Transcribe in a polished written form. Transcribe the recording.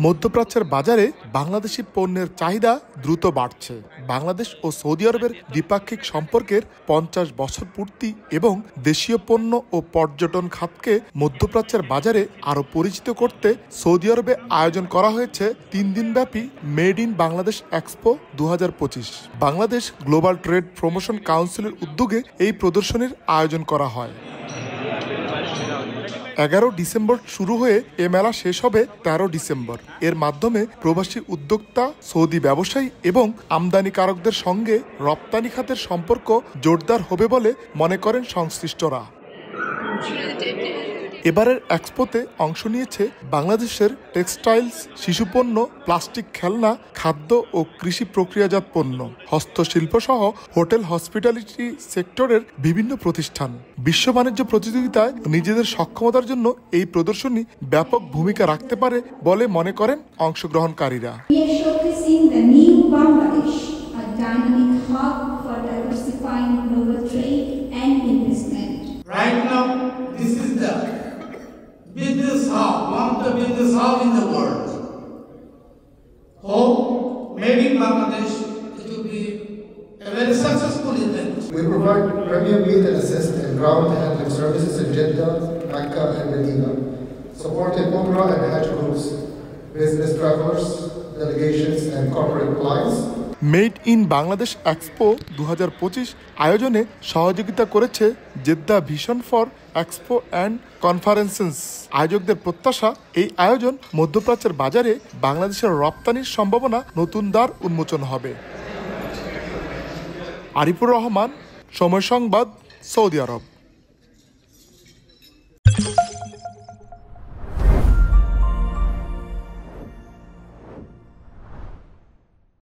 মধ্যপ্রাচ্যের বাজারে বাংলাদেশি পণ্যের চাহিদা দ্রুত বাড়ছে। বাংলাদেশ ও সৌদি আরবের দ্বিপাক্ষিক সম্পর্কের ৫০ বছর পূর্তি এবং দেশীয় পণ্য ও পর্যটন খাতকে মধ্যপ্রাচ্যের বাজারে আরও পরিচিত করতে সৌদি আরবে আয়োজন করা হয়েছে ৩ দিনব্যাপী made in Bangladesh expo ২০২৫। Bangladesh global trade promotion কাউন্সিলের উদ্যোগে এই প্রদর্শনীর আয়োজন করা হয়। ১১ ডিসেম্বর শুরু হয়ে এ মেলা শেষ হবে ১৩ ডিসেম্বর। এর মাধ্যমে প্রবাসী উদ্যোক্তা, সৌদি ব্যবসায়ী এবং আমদানিকারকদের সঙ্গে রপ্তানি খাতের সম্পর্ক জোরদার হবে বলে মনে করেন সংশ্লিষ্টরা। এবারের এক্সপোতে অংশ নিয়েছে বাংলাদেশের টেক্সটাইলস, শিশুপণ্য, প্লাস্টিক খেলনা, খাদ্য ও কৃষি প্রক্রিয়াজাত পণ্য, হস্তশিল্প সহ হোটেল, হসপিটালিটি সেক্টরের বিভিন্ন প্রতিষ্ঠান। বিশ্ব বাণিজ্য প্রতিযোগিতায় নিজেদের সক্ষমতার জন্য এই প্রদর্শনী ব্যাপক ভূমিকা রাখতে পারে বলে মনে করেন অংশগ্রহণকারীরা। This is the business hub, one of the business hub in the world. Hope made in Bangladesh, it will be a very successful event. We provide premier meet and assist and ground handling services in Jeddah, Mecca and Medina, supporting Umrah and Hajj groups, business travelers, delegations and corporate clients. Made in Bangladesh expo ২০২৫ আয়োজনে সহযোগিতা করেছে Jeddah vision for expo and conferences. আয়োজকদের প্রত্যাশা, এই আয়োজন মধ্যপ্রাচ্যের বাজারে বাংলাদেশের রপ্তানির সম্ভাবনা নতুন দ্বার উন্মোচন হবে। আরিফুর রহমান, সময় সংবাদ, সৌদি আরব।